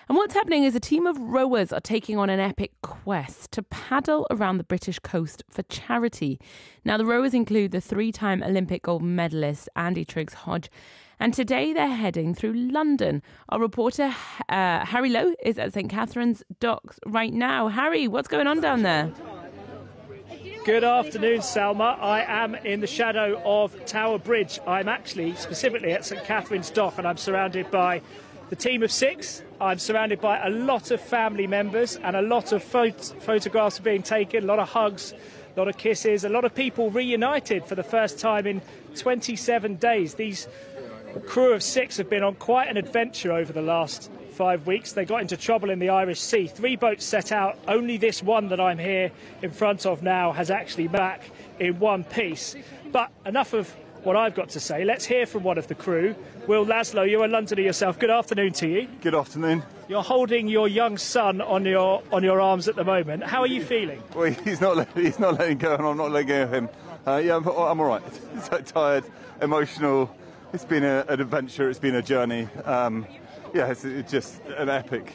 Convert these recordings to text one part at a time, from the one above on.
And what's happening is a team of rowers are taking on an epic quest to paddle around the British coast for charity. Now, the rowers include the three-time Olympic gold medalist Andy Triggs-Hodge, and today they're heading through London. Our reporter, Harry Lowe, is at St Katharine's docks right now. Harry, what's going on down there? Good afternoon, Salma. I am in the shadow of Tower Bridge. I'm actually specifically at St Katharine's dock, and I'm surrounded by the team of 6. I'm surrounded by a lot of family members, and a lot of photographs are being taken, a lot of hugs, a lot of kisses, a lot of people reunited for the first time in 27 days. These crew of 6 have been on quite an adventure over the last 5 weeks. They got into trouble in the Irish Sea. 3 boats set out. Only this one that I'm here in front of now has actually back in one piece. But enough of what I've got to say. Let's hear from one of the crew. Will Laszlo, you're a Londoner yourself. Good afternoon to you. Good afternoon. You're holding your young son on your arms at the moment. How are you feeling? Well, he's not letting go, and I'm not letting go of him. Yeah, I'm all right. So tired, emotional. It's been an adventure. It's been a journey. Yeah, it's just an epic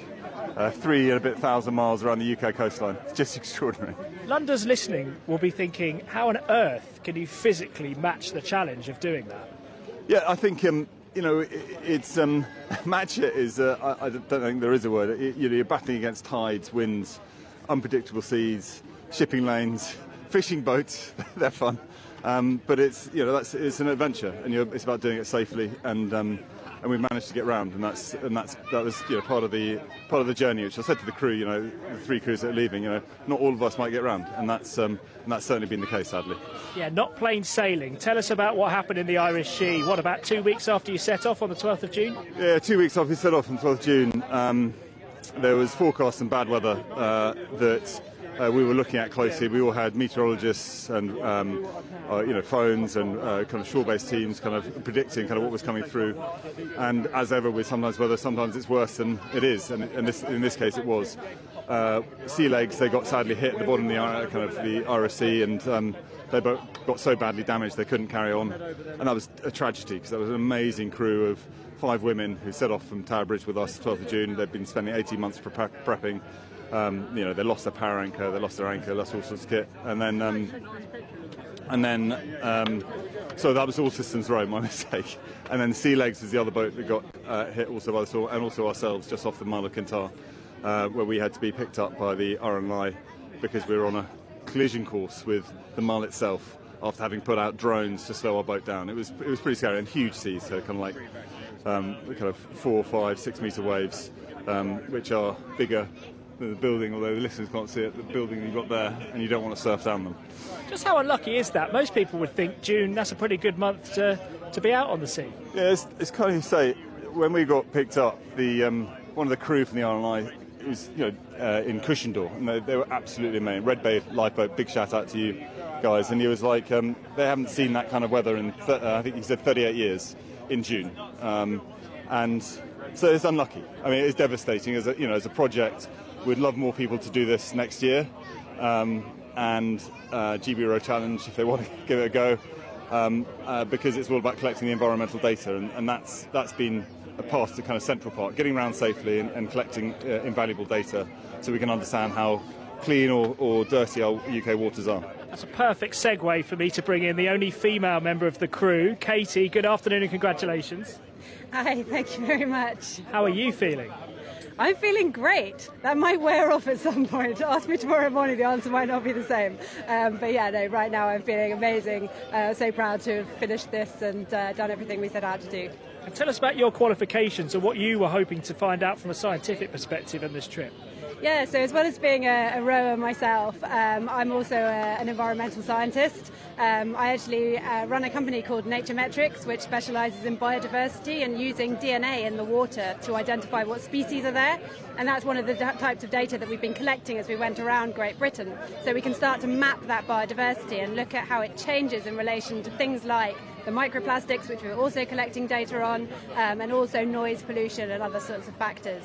3,000 miles around the UK coastline. It's just extraordinary. Londoners listening will be thinking, how on earth can you physically match the challenge of doing that? Yeah, I think, it's match it is, I don't think there is a word. You're battling against tides, winds, unpredictable seas, shipping lanes, fishing boats. They're fun. But it's an adventure, and it's about doing it safely, and we've managed to get round, and that was part of the journey, which I said to the crew, the 3 crews that are leaving, not all of us might get round, and that's certainly been the case, sadly. Yeah, not plain sailing. Tell us about what happened in the Irish Sea. What, about 2 weeks after you set off on the 12th of June? Yeah, 2 weeks after we set off on the 12th of June, there was forecast some bad weather that we were looking at closely. We all had meteorologists and phones and kind of shore-based teams kind of predicting kind of what was coming through. And as ever with sometimes weather, sometimes it's worse than it is. And in this case, it was. Sea legs, they got sadly hit at the bottom of the Irish Sea, and they both got so badly damaged they couldn't carry on. And that was a tragedy, because that was an amazing crew of 5 women who set off from Tower Bridge with us 12th of June. They'd been spending 18 months prepping. They lost their power anchor, they lost their anchor, lost all sorts of kit, and then so that was all systems row, my mistake. And then Sea Legs was the other boat that got hit also by the storm, and also ourselves just off the Mile of Kintyre, where we had to be picked up by the RNLI because we were on a collision course with the Mile itself after having put out drones to slow our boat down. It was pretty scary, and huge seas, so kind of like kind of 4, 5, 6 metre waves, which are bigger. The building, although the listeners can't see it, the building you've got there, and you don't want to surf down them. Just how unlucky is that? Most people would think June, that's a pretty good month to be out on the sea. Yeah, it's kind of, you say, when we got picked up, one of the crew from the RNI was in Cushendore, and they were absolutely amazing. Red Bay lifeboat, big shout out to you guys. And he was like, they haven't seen that kind of weather in, I think he said 38 years in June. And so it's unlucky. I mean, it's devastating as a project. We'd love more people to do this next year, and GB Row Challenge, if they want to give it a go, because it's all about collecting the environmental data, and that's been a part, the kind of central part, getting around safely and collecting invaluable data so we can understand how clean or dirty our UK waters are. That's a perfect segue for me to bring in the only female member of the crew, Katie. Good afternoon and congratulations. Hi, thank you very much. How are you feeling? I'm feeling great. That might wear off at some point. Ask me tomorrow morning, the answer might not be the same. But yeah, no, right now I'm feeling amazing. So proud to have finished this and done everything we set out to do. And tell us about your qualifications and what you were hoping to find out from a scientific perspective on this trip. Yeah, so as well as being a rower myself, I'm also an environmental scientist. I actually run a company called Nature Metrics, which specialises in biodiversity and using DNA in the water to identify what species are there. And that's one of the types of data that we've been collecting as we went around Great Britain. So we can start to map that biodiversity and look at how it changes in relation to things like the microplastics, which we're also collecting data on, and also noise pollution and other sorts of factors.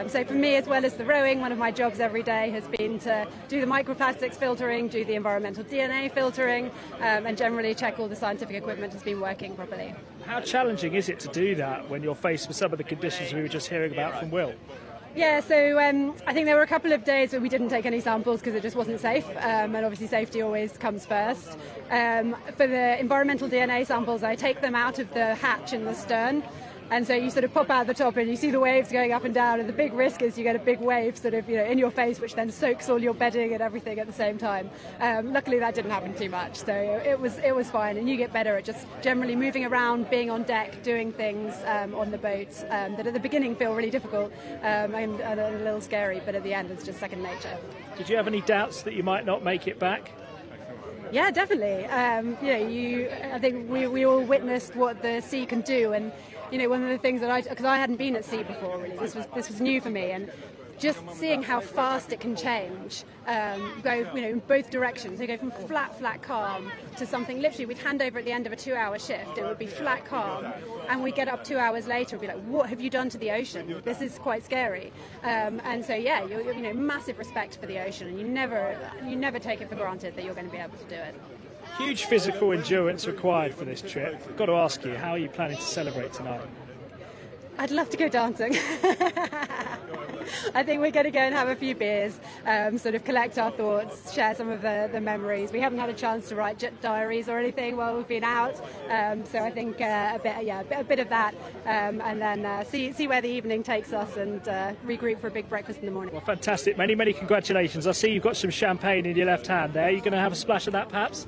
So for me, as well as the rowing, one of my jobs every day has been to do the microplastics filtering, do the environmental DNA filtering, and generally check all the scientific equipment has been working properly. How challenging is it to do that when you're faced with some of the conditions we were just hearing about from Will? Yeah, so I think there were a couple of days where we didn't take any samples because it just wasn't safe, and obviously safety always comes first. For the environmental DNA samples, I take them out of the hatch in the stern, and so you sort of pop out the top and you see the waves going up and down, and the big risk is you get a big wave sort of in your face, which then soaks all your bedding and everything at the same time. Luckily that didn't happen too much, so it was fine, and you get better at just generally moving around, being on deck, doing things on the boat that at the beginning feel really difficult and a little scary, but at the end it's just second nature. Did you have any doubts that you might not make it back? Yeah, definitely. I think we all witnessed what the sea can do, and one of the things that because I hadn't been at sea before, really, this was new for me, and just seeing how fast it can change, go in both directions. You go from flat calm to something literally we'd hand over at the end of a 2-hour shift. It would be flat calm, and we get up 2 hours later and be like, what have you done to the ocean? This is quite scary. And so yeah, you're massive respect for the ocean, and you never take it for granted that you're going to be able to do it. Huge physical endurance required for this trip. I've got to ask you, how are you planning to celebrate tonight? I'd love to go dancing. I think we're going to go and have a few beers, sort of collect our thoughts, share some of the memories. We haven't had a chance to write diaries or anything while we've been out, so I think a bit of that, and then see where the evening takes us, and regroup for a big breakfast in the morning. Well, fantastic. Many congratulations. I see you've got some champagne in your left hand there. Are you going to have a splash of that, perhaps?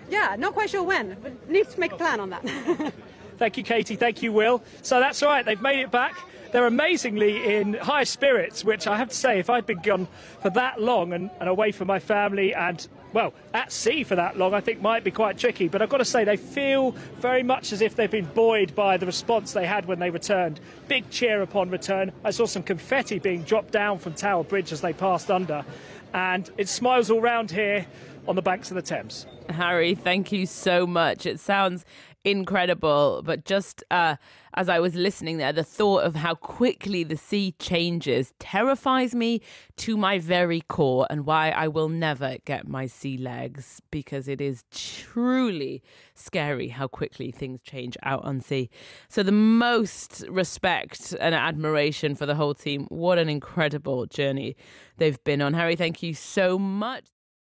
Yeah, not quite sure when, but need to make a plan on that. Thank you, Katie. Thank you, Will. So that's right, they've made it back. They're amazingly in high spirits, which I have to say, if I'd been gone for that long and away from my family and, well, at sea for that long, I think might be quite tricky. But I've got to say, they feel very much as if they've been buoyed by the response they had when they returned. Big cheer upon return. I saw some confetti being dropped down from Tower Bridge as they passed under. And it smiles all round here on the banks of the Thames. Harry, thank you so much. It sounds incredible, but just as I was listening there, the thought of how quickly the sea changes terrifies me to my very core, and why I will never get my sea legs, because it is truly scary how quickly things change out on sea. So the most respect and admiration for the whole team. What an incredible journey they've been on. Harry, thank you so much.